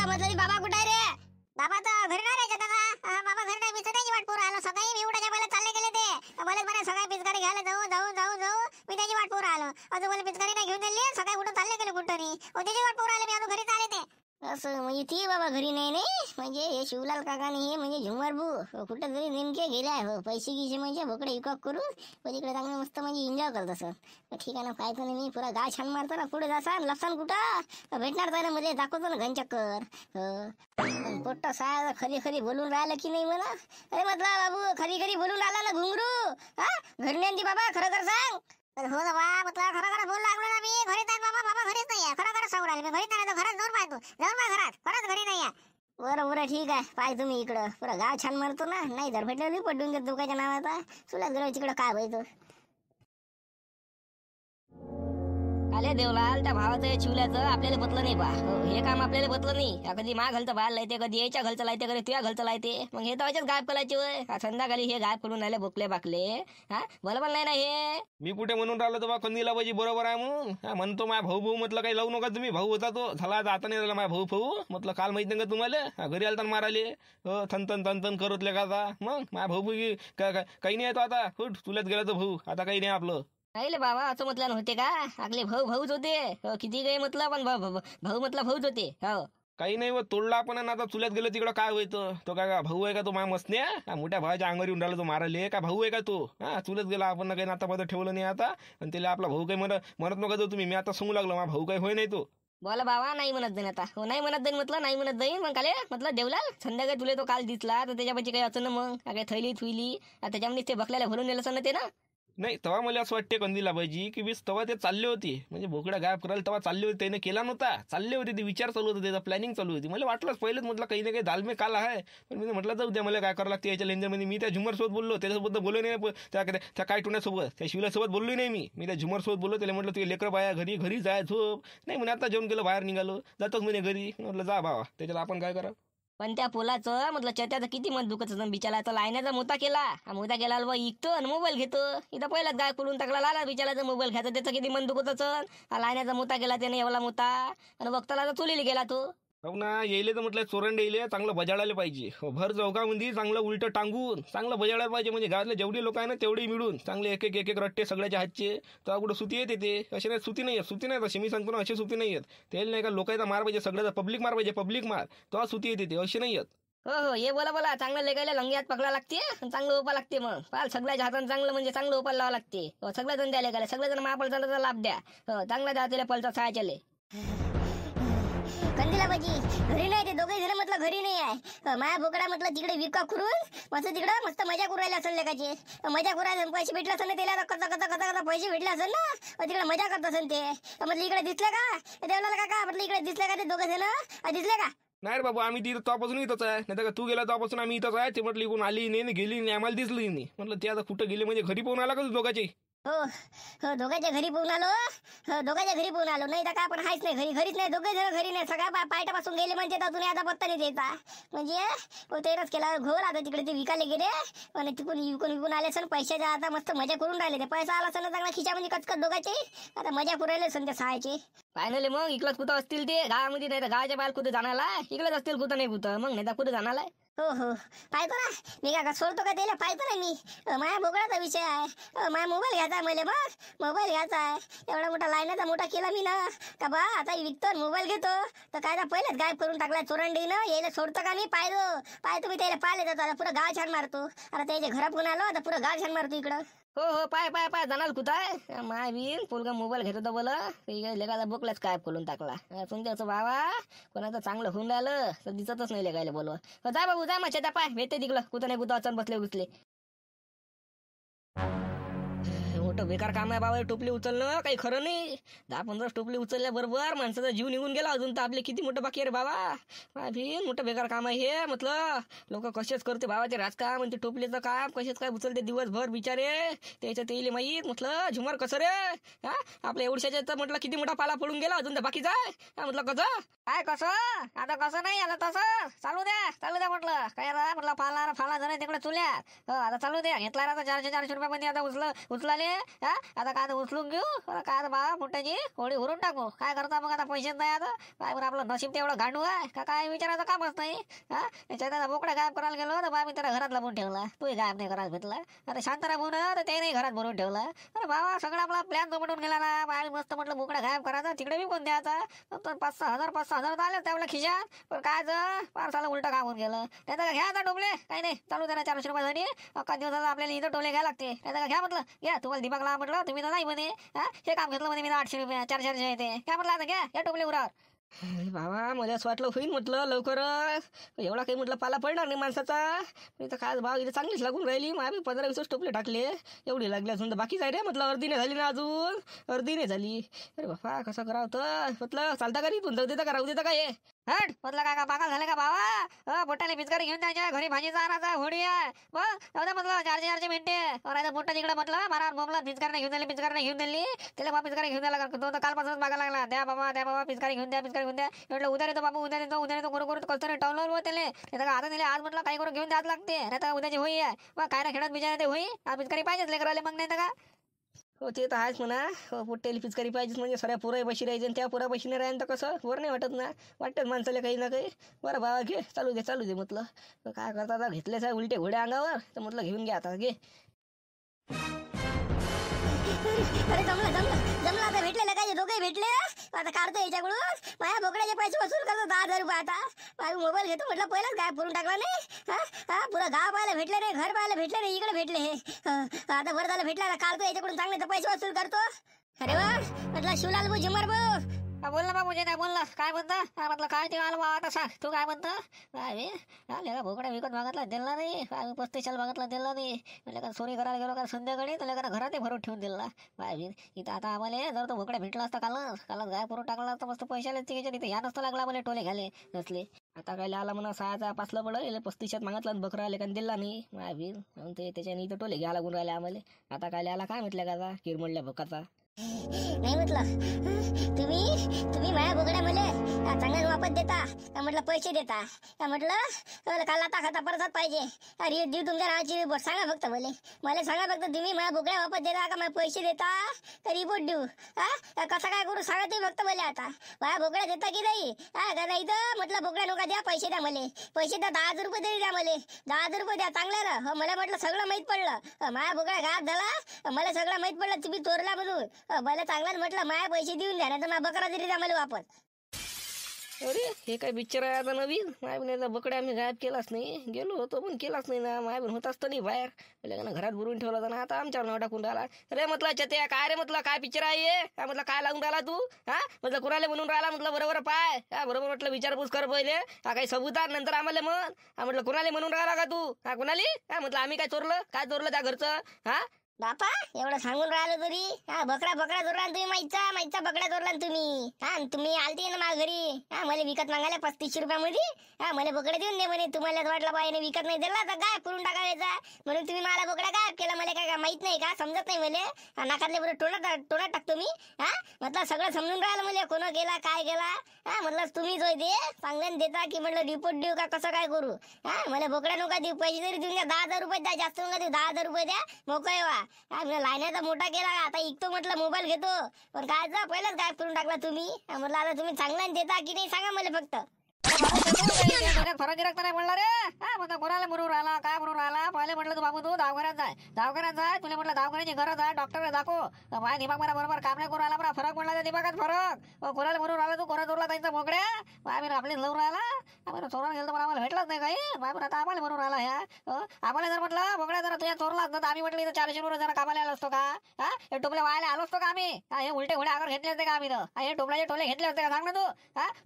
म्हटलं बाबा कुठे आहे रे? बाबा तर घरी नाही राहायचे दादा. बाबा घरी नाही, मी त्याची वाट पाहू राहिलो. सकाळी मी उठायच्या पहिले चालले गेले ते मला म्हणे सकाळी पिचकारी घ्यायला जाऊ मी त्याची वाट पाहू राहिलो. अजून मला पिचकारी नाही घेऊन दिली. सकाळी कुठं चालले गेले कुठं नाही. त्याची वाट पाहू राहिले मी. अजून घरी चालले ते. असं म्हणजे ती बाबा घरी नाही म्हणजे हे शिवलाल काका नाही म्हणजे झुमर भाऊ कुठं तरी नेमके गेले आहे. हो पैसे गिसे म्हणजे भोकडे विकॉक करून पण इकडे चांगलं मस्त म्हणजे एन्जॉय करत असं. ठीक आहे ना, काय तर मी पुरा गाव छान मारतो ना. पुढे जासा लक्षण कुठं भेटणार तर मध्ये दाखवतो ना घनचक्कर. पोट्टा साया खरी खरी बोलून राहिलं की नाही मला. अरे म्हटलं बाबू खरी खरी बोलून राहिला ना घुंगरू. हा घरी नाही बाबा, खरं खरं सांग. हो ना बा, म्हटलं खरं खरं बोलू लागलो ना मी. घरीच नाही बाबा, बाबा घरीच नाही आहे. खरं खरं सांगू राहिले मी. घरीच नाही, घरात जाऊन पाहतो. जाऊन पा घरात, खरंच घरी नाही आहे. बरं ठीक आहे, पाय तुम्ही इकडं पुरा गाव छान मारतो ना. नाही जर भेटलं नाही पडून घेत दुकाच्या नावाचा तुला गेलो तिकडं काय व्हायचं. आले देवलाल, त्या भावाचं चिवल्याचं आपल्याला बतलं नाही बा. हे काम आपल्याला बतलं नाही. कधी मा घालतं बाहेर लायते, कधी याच्या घालतं लायते, कधी तुझ्या घालतं लायते. मग हे तर अशाच गायब करायचे वय. संध्याकाळी हे गायब करून राहिले बोकले बाकले. हा बरोबर नाही ना हे. मी कुठे म्हणून राहिलो तर बा कंदीला बाजी बरोबर आहे म्हणून. म्हणतो माझा भाऊ म्हटलं काही लावू नका तुम्ही. भाऊ होता तो झाला आता नाही राहिला माझा भाऊ म्हटलं. काल माहित नाही का तुम्हाला घरी आलता माराले थन करतले का आता. मग माझा भाऊ काही नाही येतो आता. तुल्यात गेला तो भाऊ आता काही नाही आपलं. नाही बाबा असं म्हटलं नव्हते का. आपले भाऊच होते. किती काही म्हटलं पण भाऊ म्हटलं भाऊच होते. हो काही नाही व तोडला आपण आता चुल्यात गेलो तिकडं काय होतं. तो काय भाऊ आहे का तो माझ्या मसन्या मोठ्या भावाच्या अंगावर येऊन राहिला तो माराले. का भाऊ आहे का तो. हा चुल्यात गेला आपण काही नाता ठेवलं नाही आता. आणि त्याला आपला भाऊ काही म्हणत नका जाऊ तुम्ही. मी आता सांगू लागलो माझा भाऊ काही होय नाही तो. बोला बाबा नाही म्हणत जाईन आता. हो नाही म्हणत जाईन म्हटलं, नाही म्हणत जाईन. मग काले म्हटलं देवलाल संध्याकाळी तुला तो काल दिसला तर त्याच्यापाशी काही असं ना. मग काय थैली थुईली त्याच्यामध्ये ते बकल्याला भरून नेलं असं ना ते ना. नाही तेव्हा मला असं वाटते कंदीला पाहिजे की वीस तेव्हा ते चालले होते म्हणजे बोकड्या गायब करायला तेव्हा चालले होते. त्याने केला नव्हता, चालले होते ते. विचार चालू होता त्याचा, प्लॅनिंग चालू होती. मला वाटलंच पहिलेच म्हटलं काही ना काही दालमे काल आहे. पण मी म्हटलं जाऊ द्या मला काय करावं लागते याच्या लेंजरमध्ये. मी त्या झुमरसोबत बोललो, त्याच्यासोबत बोललो नाही. त्या काय टुण्यासोबत त्या शिवल्यासोबत बोललो नाही मी त्या झुमरसोबत बोललो. त्याला म्हटलं तुझे लेकर बाया घरी जाय झोप. नाही म्हणे आता जेवण केलं बाहेर निघालो जातोच म्हणे घरी. म्हटलं जा बाबा त्याच्याला आपण काय करा. पण त्या पोलाचं म्हटलं चत्याचं किती मन दुखत बिचाराचा. लायण्याचा मोता केला इकतो आणि मोबाईल घेतो. इथं पहिलाच गाय करून टाकला लाला बिचाराचा मोबाईल घ्यायचा. त्याचं किती मन दुखत असन. लायण्याचा मोता केला त्याने एवढा मोता आणि बघताला तर चुलीला गेला तो. हो ना येईल तर म्हटलं चोरंडे येईल चांगलं बजाडायला पाहिजे. भर चौकामध्ये चांगलं उलटं टांगून चांगलं बजाडायला पाहिजे. म्हणजे गावातले जेवढे लोक आहे ना तेवढे मिळून चांगले एक एक रट्टे सगळ्याच्या हातचे. तर कुठं सुती येते ते असे नाही. सुती नाही तशी मी सांगतो ना. अशी सुती नाही येत. ते नाही का लोकांचा मार पाहिजे सगळ्याचा. पब्लिक मार पाहिजे, पब्लिक मार तेव्हा सुती येते ते. असे नाही येत. हो हे बोला चांगलं लेगायला लंग्यात पकडा लागते. चांगलं उपाय लागते. मग पाल सगळ्याच्या हातानं चांगलं म्हणजे चांगलं उपाय लावा लागते. सगळ्या जण द्यायला गेले. सगळेजण महापलचा लाभ द्या. चांगला द्या त्याला पलचा सहायच्याले. कंदीला बाजी घरी नाही ते दोघे जण म्हटलं घरी नाही आहे. माया बोकडा म्हटलं तिकडे विका करून मस्त तिकडं मस्त मजा करू राहिला असेल लेकाची. मजा करू राहिले पैसे भेटले असेल ना त्याला. कथा पैसे भेटले असेल ना. तिकडे मजा करत असेल ते. म्हटलं इकडे दिसलं का देवलाल काका. म्हटलं इकडे दिसलं का ते दोघे जण दिसले का. नाही बाबू आम्ही तिथं तेव्हापासून इथंच आहे. नाही तर तू गेला तेव्हापासून आम्ही इथंच आहे. ते म्हटलं इकडून आली नाही गेली नाही आम्हाला दिसली नाही. म्हटलं ते आता कुठं गेले म्हणजे घरी पाहून आला का तू दोघाची. हो दोघांच्या घरी पोहून आलो. दोघांच्या घरी पोहून आलो. नाही तर काय आपण हायच नाही घरीच नाही. दोघे जण घरी नाही. सगळ्या पायटापासून गेले म्हणजे तुम्ही आता पत्ता नाही द्यायचा. म्हणजे तेरच केला घोर. आता तिकडे ते विकायला गेले आणि तिकडून विकून आले सण पैशाच्या. आता मस्त मजा करून राहिले. ते पैसा आला सण चांगला खिशामध्ये कचकत दोघांचे. आता मजा करून राहिले सण त्या सहायचे. फायनली मग इकडंच कुठं असतील ते गावामध्ये. नाही तर गावाच्या बाहेर कुठे जाणारला. इकडेच असतील कुठं नाही कुठं. मग नाही तर कुठे जाणारला. हो पाहतो ना मी का सोडतो का त्याला. पाहतो ना मी. माझ्या बोकडाचा विषय आहे. माझा मोबाईल घ्यायचा आहे मला. मग मोबाईल घ्यायचा आहे. एवढा मोठा लाईनाचा मोठा केला मी ना का बा. आता विकतो मोबाईल घेतो तर काय पहिलेच गायब करून टाकला चोरंडीनं. यायला सोडतो का मी. पाहतो मी त्याला पाहिले जातो. आता पुरं गाव छान मारतो. आता त्याच्या घरा पुन्हा आलो आता पुरं गाव छान मारतो इकडं. हो पाय जाणार कुठं माय बीन पोलगा मोबाईल घेत होता बोला. लेगायला बोकलाच काय खोलून टाकला. तुमच्याचं बाबा कोणाचं चांगलं होऊन राहिलं तर दिसतच नाही लेगायला बोलवा. जा बाबू जा मग त्या पाय भेटते तिकडं कुठं नाही कुठं अचान बसले. मोठं बेकार काम आहे बाबा. टोपली उचलणं काही खरं नाही. 10-15 टोपली उचलल्या बरोबर माणसाचा जीव निघून गेला. अजून तर आपले किती मोठं बाकी आहे रे बाबा. माझी मोठं बेकार काम आहे हे. म्हटलं लोक कसेच करते बाबा ते राजकारण म्हणजे टोपलीचं काम कसेच काय उचलते दिवसभर बिचारे. त्याच्यात येईल माहीत. म्हटलं झुमर कसं रे. हा आपल्या एवढ्याच्या तर म्हटलं किती मोठा पाला पडून गेला. अजून तर बाकीचा आहे. म्हटलं कसं काय कसं आता कसं नाही आता तसं चालू द्या म्हटलं. काय म्हटलं फाला जण तिकडे चुल्या. आता चालू द्या. घेतला आता 400 रुपयामध्ये आता उचलाले हा आता काय उचलून घेऊ आता काय बा मोठ्याची होडी भरून टाकू काय करता मग आता पैसेच नाही आता काय बरं आपलं नशीब तेवढं गांडू आहे का काय विचारायचं कामच नाही हा त्याच्यात बोकड्या गायब करायला गेलो तर बा मी त्याला घरात लावून ठेवला तूही गायब नाही करायला भेटला अरे शांतारा भाऊ ना तर ते नाही घरात भरून ठेवला अरे बाबा सगळा आपला प्लॅन तो बनवून गेला ना बाहेर मस्त म्हटलं बोकड्या गायब करायचा तिकडे बी कोण द्यायचा तर 5-6 हजार तर आले त्यावेळेला खिशात पण काय पार्साला उलटं काम होऊन गेलं नाही तर घ्या आता टोपले काही नाही चालू त्याला 400 रुपयासाठी अख्खा दिवसाचा आपल्याला इथं टोले घ्यायला लागते नाही तर घ्या म्हटलं घ्या तुम्हाला दिमागला म्हटलं तुम्ही तर नाही म्हणे हा हे काम घेतलं म्हणे मी 800 रुपये 400 येते काय म्हटलं आता घ्या या टोपले उरावर अरे बाबा मला असं वाटलं होईल म्हटलं लवकरच एवढा काही म्हटलं पाला पडणार नाही माणसाचा मी तर काय भाव इथे चांगलीच लागून राहिली मग आम्ही 15-20 टोपले टाकले एवढी लागली असून तर बाकी जाय रे म्हटलं अर्धी नाही झाली ना अजून अर्धी नाही झाली अरे बाबा कसं करावं तर म्हटलं चालता का तू देता का राहू देता का हे हट म्हटलं काय का पागल झाले का बाबा मोठ्याने पिचकारी घेऊन जायच्या घरी भाजीचा आणायचा होडी आहे मग एवढं म्हटलं 400 मिनिटे राहायचं मोठा तिकडे म्हटलं मारा बोमला पिचकारी घेऊन दिली पिचकारी घेऊन दिली त्याला बाबा पिचकारी घेऊन द्यायला तो तर कालपासूनच मागा लागला द्या बाबा पिचकारी घेऊन द्या म्हटलं उद्या येतो बाबू उद्या येतो करू कसं टवलं व त्याला आता नेले आज म्हटलं काही करून घेऊन द्याच लागते नाही तर उद्याची होई आहे मग काय ना खेळत बिचार ते होई आज पिचकारी पाहिजेच लेकराले मग नाही तर का हो ते तर आहेच म्हणा हो पोट्टेली पिचकारी पाहिजेच म्हणजे सगळ्या पुरा बशी राहायचे आणि त्या पुरा बशी नाही राहीन तर कसं वर नाही वाटत ना वाटतं माणसाला काही ना काही बरं बाबा घे चालू दे म्हटलं काय करता आता घेतलेच आहे उलटे घोड्या अंगावर तर म्हटलं घेऊन घ्या आता घे अरे जमलं आता भेटलेलं काय दोघे भेटले आता काढतो याच्याकडून माझ्या बोकड्याचे पैसे वसूल करतो 10,000 रुपये आता माझा मोबाईल घेतो म्हटलं पहिलाच काय करून टाकला नाही हा पुरा गाव पाहायला भेटले रे घर पाहायला भेटले रे इकडे भेटले हे आता बरं झालं भेटला काढतो याच्याकडून चांगले तर पैसे वसूल करतो अरे वा म्हटलं शिवलाल भाऊ झुमर भाऊ बोल ना बाबू नाही बोलला काय म्हणता म्हटलं काय ते आलं बा आता सांग तू काय म्हणता काय भोकड्या विकत मागतला दिला नाही 35 मागतला दिला नाही म्हटलं का चोरी करायला गेलो का संध्याकाळी तर का घरात भरून ठेवून दिला काय इथं आता आम्हाला जर तो भोकड्या भेटला असता कालच गाय भरून टाकला असता मस्त पैशाला तिघेच्या तिथे या नसतं लागला आम्हाला टोले घाले नसले आता काय आला म्हणा 6चा 5ला पडलं 35 मागतला बकरा आले का दिला नाही मावीर ते त्याच्याने इथं टोले घ्या लागून राहिले आम्हाला आता काय आला काय म्हटलं का किरमडल्या भोकाचा नाही म्हटलं तुम्ही माझ्या बोकड्या मला चांगला वापस देता का म्हटलं पैसे देता का म्हटलं काल आता खाता परत पाहिजे अरे देऊ तुमच्या नावाची रिपोर्ट सांगा फक्त मला सांगा फक्त तुम्ही माझ्या बोकड्या वापस देता का मला पैसे देता का रिपोर्ट देऊ हा कसं काय करू सांगा तुम्ही फक्त मला आता माझ्या बोकड्या देता की नाही का नाही तर म्हटलं बोकड्या नका द्या पैसे द्या मला पैसे द्या 10,000 रुपये तरी द्या मला 10,000 रुपये द्या चांगलं ना मला म्हटलं सगळं माहित पडलं माझ्या बोकड्या गायब झाला मला सगळं माहित पडलं तुम्ही चोरला म्हणून मला चांगलाच म्हटलं माझ्या पैसे देऊन द्या नाही तर माझा बकरा तरी द्या मला वापस अरे हे काय पिक्चर आहे आता नवीन मायबीने बकड्या आम्ही गायब केलाच नाही गेलो होतो पण केलाच नाही ना मायबीन होताच तर नाही बाहेर म्हणजे घरात भरून ठेवला होता ना आता आमच्यावर नाव टाकून राहिला रे म्हटलं चत्या काय रे म्हटलं काय पिक्चर आहे काय म्हटलं काय लागून राहिला तू म्हटलं कुणाला म्हणून राहिला म्हटलं बरोबर पाय बरोबर म्हटलं विचारपूस कर पहिले काय सबूत नंतर आम्हाला म्हटलं कुणाला म्हणून राहिला का तू कुणाली म्हटलं आम्ही काय चोरलं त्या घरचं बापा एवढं सांगून राहिलो तरी बकरा चोरला तुम्ही माहितचा बकरा चोरला तुम्ही तुम्ही आलते ना माझ्या घरी मला विकत मागायला 35 रुपयामध्ये मला बोकडे देऊन दे म्हणे तुम्हाला वाटलं पाहिजे विकत नाही दिला तर गायब करून टाकायचा म्हणून तुम्ही मला बोकडा गायब केला मला काय माहित नाही का समजत नाही मला नाकातले बरोबर टोळात टाकतो मी म्हटलं सगळं समजून राहिलं मला कोण गेला काय गेला म्हटलं तुम्ही जो दे चांगल्याने देता की म्हटलं रिपोर्ट देऊ का कसं काय करू मला बोकडा नका देऊ पैसे तरी देऊन द्या 10,000 रुपये द्या जास्त नका देऊ 10,000 रुपये द्या मोकळे व्हा लाईनाचा मोठा केला आता इकतो म्हटलं मोबाईल घेतो पण काय पहिलाच गायब करून टाकला तुम्ही म्हटलं आता तुम्ही चांगल्याने देता की नाही सांगा मला फक्त फरक गिरक नाही म्हणला रे कोणाला म्हणून राहिला काय म्हणून राहिला पहिले म्हटलं तू बाबू तू दवाखान्यात जाय तुला म्हटलं दवाखान्याची गरज आहे डॉक्टरला दाखव माझ्या दिमाग मला बरोबर काम नाही करून राहिला मला फरक म्हणला दिमागात फरक कोणाला म्हणून राहिला तू कोणा चोरला त्यांचा मोकड्या आम्ही आपले लवून राहिला आम्ही चोरा गेलो पण आम्हाला भेटलंच नाही काही बाबा आता आम्हाला म्हणून राहिला ह्या आम्हाला जर म्हटलं मोकड्या जरा तुझ्या चोरलाच ना तर आम्ही म्हटलं 400 रुपये जरा कामाला आलो असतो का हे टोपले व्हायला आलो असतो का आम्ही हे उलटे घोडे आगर घेतले होते का आम्ही हे टोपल्याचे टोले घेतले होते का सांग ना तू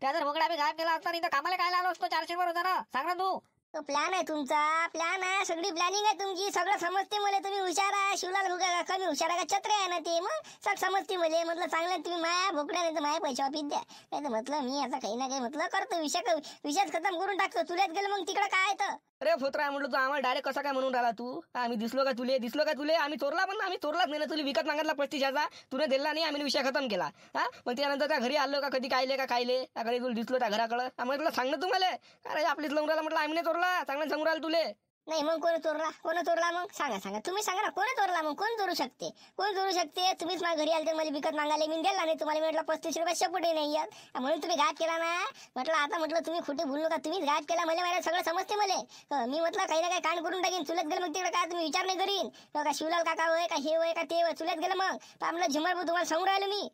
त्या जर मोकड्या आम्ही गायब केला असता नाही तर कामाला काय आलो असतो 400 रुपये जरा सांग ना तू प्लॅन आहे तुमचा प्लॅन आहे सगळी प्लॅनिंग आहे तुमची सगळं समजते मला तुम्ही हुशार आहे शिवलाल भुगा कमी हुशार आहे का छत्रे आहे ना ते मग सग समजते मला म्हटलं चांगलं तुम्ही माया भोकड्या नाही तर माया पैसे वापिस द्या नाही तर म्हटलं मी आता काही ना काही म्हटलं करतो विषयच खतम करून टाकतो तुल्यात गेलं मग तिकडं काय आहे तर अरे फोत्रा म्हटलं तू आम्हाला डायरेक्ट कसा काय म्हणून राहिला तू आम्ही दिसलो का तुले आम्ही चोरला पण आम्ही चोरलाच नाही ना तुला विकत मागितला 35,000 तुने दिला नाही आम्ही विषय खतम केला मग त्यानंतर त्या घरी आलो का कधी कायले घरी तुला दिसलो त्या घराकडं म्हटलं सांग ना तुम्हाला अरे आपलीच लावून राहिला म्हटलं आम्ही नाही चोरला चांगलं सांगून राहिला तुले नाही मग कोण चोरला मग सांगा तुम्ही सांगा ना कोण चोरला मग कोण चोरू शकते तुम्हीच माझ्या घरी आले तर मला विकत मागायला मी दिला नाही तुम्हाला म्हटलं 35 रुपये शेपुटे नाही आहेत म्हणून तुम्ही घात केला ना म्हटलं आता म्हटलं तुम्ही खोटे बोलू नका तुम्हीच घात केला मला सगळं समजते मला मी म्हटलं काही ना काही कांड करून टाकीन चुलत गेलं मग तिकडे काय तुम्ही विचार नाही करीन का शिवलाल काका होय का हे होय का ते होय चुलत गेलं मग तर आम्हाला झिमर तुम्हाला सांगून राहिलो मी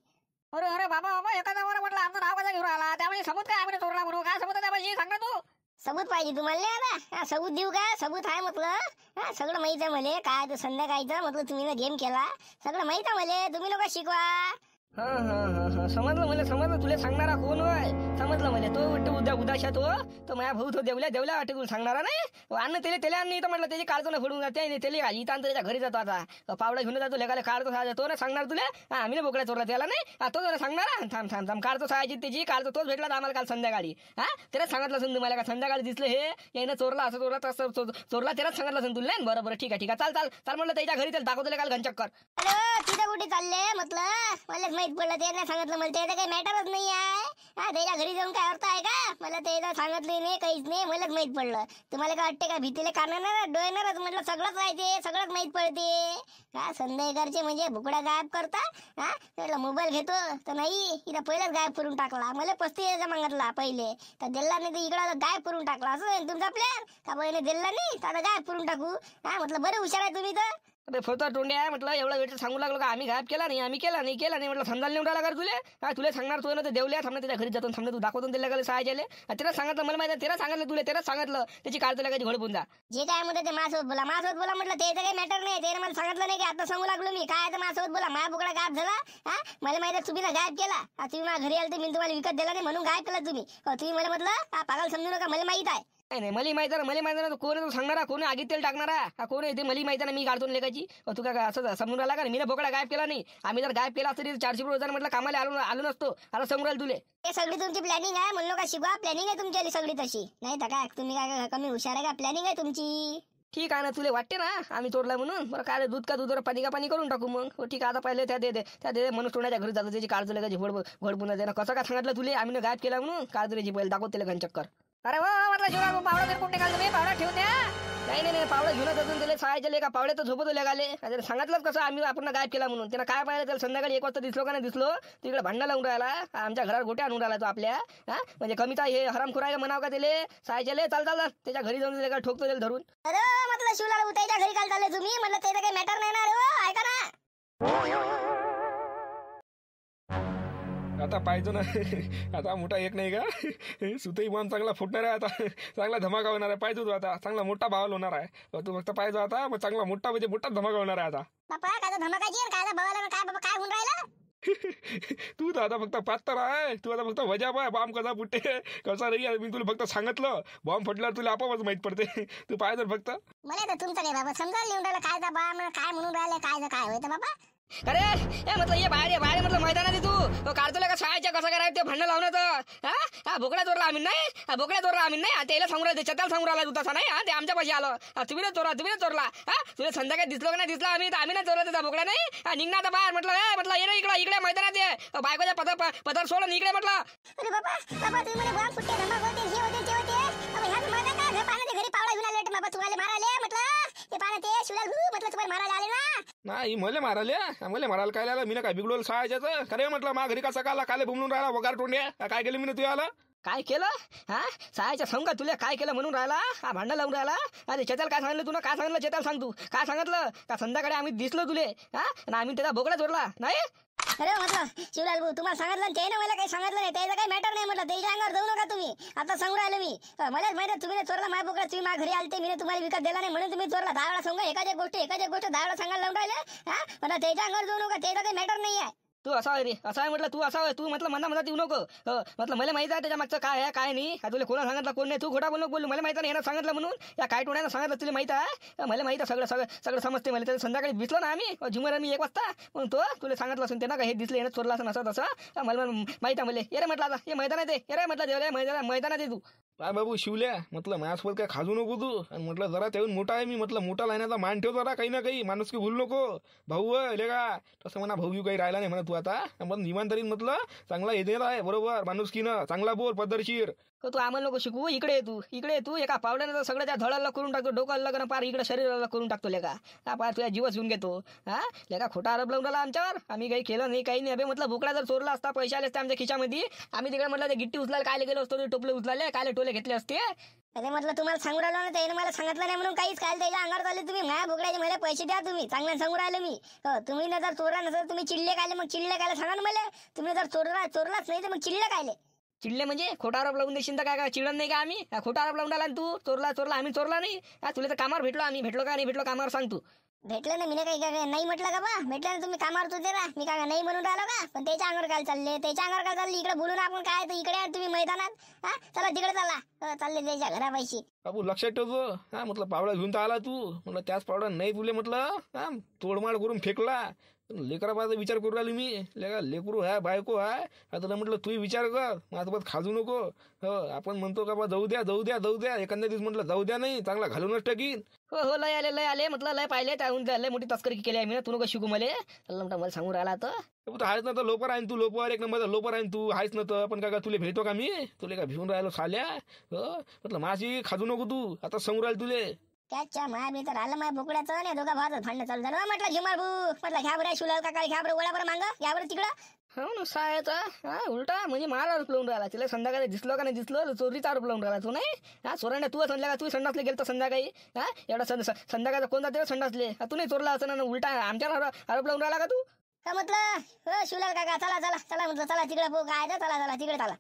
अरे बाबा एखादा वर म्हटलं आमचं नाव कसं घेऊन आला त्यामुळे सबूत काय आम्ही चोरला म्हणून काय सबूत त्यापाशी सांग ना तू सबूत पाहिजे तुम्हाला नाही आता सबूत देऊ का सबूत आहे म्हटलं सगळं माहित आहे मला काय तर संध्याकाळचं म्हटलं तुम्ही गेम केला सगळं माहित आहे मला तुम्ही लोक शिकवा समजलं तुला सांगणारा कोण होय समजलं मला तो वाटतं उदाशा तो माझ्या भाऊ तो देवल्या वाटते तुला सांगणारा नाही अन्न त्याला आणि तर म्हटलं त्याची काळचं ना फोडून जाते त्याला इथं त्याच्या घरी जातो आता पावडा घेऊन जातो लेखाला काढतो सहा तो ना सांगणार तुला आम्ही बोकड्या चोरला त्याला नाही तो जरा सांगणार थांब काढतो सहायची त्याची काढतो तोच भेटला आम्हाला काल संध्याकाळी त्याला सांगितलं असेल तुम्हाला का संध्याकाळी दिसलं हे यानं चोरला असं चोरला तसं चोरला त्यालाच सांगितलं असेल तुला बरोबर ठीक आहे चाल म्हटलं त्याच्या घरी त्याला दाखवतो काल घनचक्कर अरे तिथे कुठे चालले म्हटलं मलाच माहित पडलं ते नाही सांगितलं मला त्याचं काही मॅटरच नाही आहे त्याच्या घरी जाऊन काय अर्थ आहे का मला ते सांगितलं नाही काहीच नाही मलाच माहित पडलं तुम्हाला काय वाटते का भीतीला काढणार डोळणार म्हटलं सगळंच राहते सगळंच माहित पडते का संध्याकाळचे म्हणजे भुकड्या गायब करता मोबाईल घेतो तर नाही इथं पहिलेच गायब करून टाकला मला 35,000 मागितला पहिले तर दिला नाही तर इकडं गायब करून टाकला असं तुमचा प्लॅन का पहिले दिला नाही तर आता गायब करून टाकू म्हटलं बरं हुशार आहे तुम्ही तर अबे फोटो टोंड्या म्हटलं एवढा वेळ सांगू लागलो का आम्ही गायब केला नाही म्हटलं समजायला नेऊन राहिला का तुला सांगणार तू ना ते देवल्या थांबणे त्याच्या घरी जातो थांबणे तू दाखवून दिला का सहायला त्याला सांगितलं मला माहिती त्याला सांगितलं तुला त्याला सांगितलं त्याची काळ तुला कधी घोडपून जा जे काय म्हणते ते माझ्यासोबत बोला म्हटलं ते काही मॅटर नाही ते मला सांगितलं नाही की आता सांगू लागलो मी काय तर माझ्यासोबत बोला माझ्या बोकडा गायब झाला मला माहिती तुम्ही ना गायब केला तुम्ही माझ्या घरी आले तर मी तुम्हाला विकत दिला नाही म्हणून गायब केला तुम्ही मला म्हटलं पागल समजू नका मला माहित आहे नाही मला माहिती ना कोण तो सांगणारा कोण आगीत तेल टाकणारा कोण आहे ते मला माहिती ना मी काढतो लेखाची तू काय असं समजून राहिला का मी ना बोकडा गायब केला नाही आम्ही जर गायब केला तरी 400 रुपये म्हटलं कामाला आलो नसतो आता समोर राहिलं तुले हे सगळी तुमची प्लॅनिंग आहे म्हणलो का शिकवा प्लॅनिंग आहे तुमची सगळी तशी नाही तर काय तुम्ही काय कमी हुशार आहे का प्लॅनिंग आहे तुमची ठीक आहे ना तुला वाटते ना आम्ही चोरला म्हणून बरं काय दूध का दूधवर पाणी करून टाकू मग ठीक आहे आता पहिले त्या दे म्हणून तोंडाच्या घरी जातो त्याची काळ तुला घोडपून दे ना कसं काय सांगितलं तुले आम्ही गायब केला म्हणून काळ तुला पहिले दाखवत त्याला घनचक्कर अरे वा म्हटलं शिवराज पावडा तरी कुठे घालतो मी पावडा ठेवून द्या नाही पावडा घेऊनच अजून त्याला सहायचे का पावडे तर झोपतो लेगाले सांगितलंच कसं आम्ही आपण गायब केला म्हणून त्यांना काय पाहिलं त्याला संध्याकाळी 1 वाजता दिसलो का नाही दिसलो तिकडे भांडणं लावून राहिला आमच्या घरात गोट्या आणून राहिला तो आपल्या म्हणजे कमीचा हे हरामखोर आहे म्हणावं का त्याला सहायचे चाल त्याच्या घरी जाऊन त्याला ठोकतो त्याला धरून अरे म्हटलं शिवलाल त्याच्या घरी काल चालले तुम्ही म्हटलं त्याचं काही मॅटर नाही ना रे ऐका ना आता पाहिजे ना आता मोठा एक नाही का सुतई मान चांगला फुटणार आहे आता चांगला धमाका होणार आहे पाहिजे तू आता चांगला मोठा भावाल होणार आहे तू फक्त पाहिजे आता मग चांगला मोठा म्हणजे मोठा धमाका होणार आहे आता बापा काय धमाकाची काय बघायला काय बाबा काय होऊन राहिलं तू तर आता फक्त पात्र आहे तू आता फक्त वजा पाय बॉम्ब कसा फुटते कसा नाही मी तुला फक्त सांगितलं बॉम्ब फुटल्यावर तुला आपोआपच माहित पडते तू पाहिजे फक्त मला तर तुमचं काय बाबा समजायला येऊन राहिलं काय बा काय म्हणून राहिले काय होतं बाबा अरे म्हटलं ये बाहेर म्हटलं मैदानात तू काढतो का सहायच्या कसं करायचं ते भांडण लावण्याचं बोकड्या चोरला आम्ही नाही त्याला सांगू राहिलं त्याला सांगू राहिला तू तसा नाही ते आमच्या पाशी आलो तुम्ही चोरला तुला संध्याकाळी दिसलो का नाही दिसला आम्ही नाही चोरला त्याचा बोकड्या नाही निघणार आता बाहेर म्हटलं ये इकडे मैदानात ये बायकोच्या पदर सोडून इकडे म्हटलं अरे बाबा तुम्ही मला बॉम्ब फुटते धमाक होते हे होते ते होते ह्या मला काय घर पाण्याच्या घरी पावडा घेऊन आले बाबा तुम्हाला मारायला म्हटलं ते पाण्यात ते शिवलाल म्हटलं तुम्हाला मारायला आले ना नाही मला मारायला काय आला मी ना काय बिघडवलं सहायच्याच खरे म्हटलं मा घरी कसा काला काले बुमलून राहिला वगार तोंड्या काय केलं मी तुला आला काय केलं सहायच्या सांगा तुला काय केलं म्हणून राहिला भांडण लावून राहिला अरे चेताल काय सांगितलं तुला काय सांगितलं चेताल सांग तू काय सांगितलं का संध्याकाळी आम्ही दिसलो तुले आणि आम्ही त्याचा बोकडा चोरला नाही अरे म्हटलं शिवलाल भाऊ तुम्हाला सांगितलं ते ना मला काही सांगितलं नाही त्याचं काही मॅटर नाही म्हटलं त्याच्या अंगावर जाऊ नका तुम्ही आता सांगू राहिलो मी मलाच माहिती तुम्ही चोरला माझ्या बोकडा तुम्ही माझ्या घरी आलते मी तुम्हाला विकत दिला नाही म्हणून तुम्ही चोरला 10 वेळा सांगा एकाच एक गोष्ट 10 वेळा सांगायला लावून राहिले मला त्याच्या अंगावर जाऊ नका त्याचं काही मॅटर नाही आहे तू असा आहे रे असं आहे म्हटलं तू असा आहे तू म्हटलं मना येऊ नको म्हटलं मला माहिती आहे त्याच्या मागचं काय आहे काय नाही तुला कोणा सांगितलं कोण नाही तू खोटा बोलू मला माहिती नाही यानं सांगितलं म्हणून या काय टोण्यानं सांगितलं तुला माहिती आहे मला माहिती आहे सगळं समजते मला त्याला संध्याकाळी दिसलो ना आम्ही झुमर आम्ही 1 वाजता म्हणून तो तुला सांगितलं असेल त्यांना का हे दिसलं यानं चोरला असं असं तसं मला माहिती आहे मला ये रे म्हटलं आता हे मैदानात आहे ये रे म्हटलं देवल्या मैदानात आहे तू काय बाबू शिवल्या म्हटलं माझ्यासोबत काय खाजू नको तू आणि म्हटलं जरा त्याहून मोठा आहे मी म्हटलं मोठा लायनाचा मान ठेव जरा काही ना काही माणूस की भूल नको भाऊ आहे का तसं म्हणा भाऊ काही राहिला नाही म्हणा तू आता पण इमानदारीत म्हटलं चांगला येणार आहे बरोबर माणूस की ना चांगला बोल पद्धतशीर हो तू आम्हाला नको शिकू इकडे ये तू एका पावड्यानं तर सगळं त्या धडाला करून टाकतो डोकं अलग पार इकडे शरीराला करून टाकतो लेका हा पार तुझ्या जीवच घेऊन घेतो हा लेका खोटा आरोप लावून राहिला आमच्यावर आम्ही काही केलं नाही काही नाही अबे म्हटलं भोकळा जर चोरला असता पैसे आले असते आमच्या खिशामध्ये आम्ही तिकडे म्हटलं ते गिट्टी उचलायला काय गेलो असतो टोपले उचलाले काय टोले घेतले असते अरे म्हटलं तुम्हाला सांगू राहिलो ना त्याने मला सांगितलं नाही म्हणून काहीच काय त्याच्या अंगावर चालले तुम्ही माझ्या भोकड्याचे मला पैसे द्या तुम्ही चांगल्याने सांगू राहिले मी हो तुम्ही ना जर चोरला नसेल तुम्ही चिडले कायले मग चिडले कायले सांगा ना मला तुम्ही जर चोरलाच नाही तर मग चिडले कायले चिडले म्हणजे खोटा आरोप लावून देशील तर काय चिडण नाही का आम्ही खोटा आरोप लावून आला तू चोरला आम्ही चोरला नाही तुला तर कामावर भेटलो आम्ही भेटलो का नाही भेटलो कामावर सांग तू भेटलं ना मी काही काय नाही म्हटलं का बा भेटलं ना तुम्ही कामावर तुझे ना मी काय नाही म्हणून राहिलो का पण त्याच्या अंगावर काय चालले त्याच्या अंगावर काय चालले इकडे बोलून आपण काय तर इकडे आहे तुम्ही मैदानात हा चला तिकडे चला चालले त्याच्या घरापाशी बाबू लक्षात ठेवतो हा म्हटलं पावडा घेऊन तर आला तू म्हटलं त्याच पावडा नाही तुले म्हटलं हा तोडमाड करून फेकला लेकराबाचा विचार करू राहिलो मी लेका लेकरू आहे बायको आहे आता म्हटलं तूही विचार कर माझ्यासोबत खाजू नको हो आपण म्हणतो का बा जाऊ द्या एखाद्या दिवस म्हटलं जाऊ द्या नाही चांगला घालूनच टाकीन हो लय आले म्हटलं लय पाहिले त्याहून लय मोठी तस्करी केली आहे मी तू नको शिकू मला सांगू राहिला तर आहेस ना तर लोपर आहे तू लोपर एक नंबरचा लोपर आहे तू आहेस ना तर पण का तुले भेटतो का मी तुले का भिवून राहिलो साल्या हो म्हटलं माझी खाजू नको तू आता समोर राहील तुले त्याच्या माया मी तर आलं माझ्या बोकड्याचं नाही दोघा भावाचं भांडणं चालू झालं म्हटलं झिमार भाऊ म्हटलं घ्या बरं शिवलाल काका घ्या बरं गोळा बरं मांग घ्या बरं तिकडं हो ना सायचा हा उलटा म्हणजे मला आरोप लावून राहिला तिला संध्याकाळी दिसलो का नाही दिसलो चोरीचा आरोप लावून राहिला तू नाही हा चोरांना तू संध्याकाळी तू संडासले गेलं तर संध्याकाळी हा एवढा संध्याकाळचा कोणता तेव्हा संडासले तू नाही चोरला असं ना उलटा आमच्यावर आरोप लावून राहिला का तू का म्हटलं शिवलाल काका चला म्हटलं चला तिकडे काय चला तिकडे चला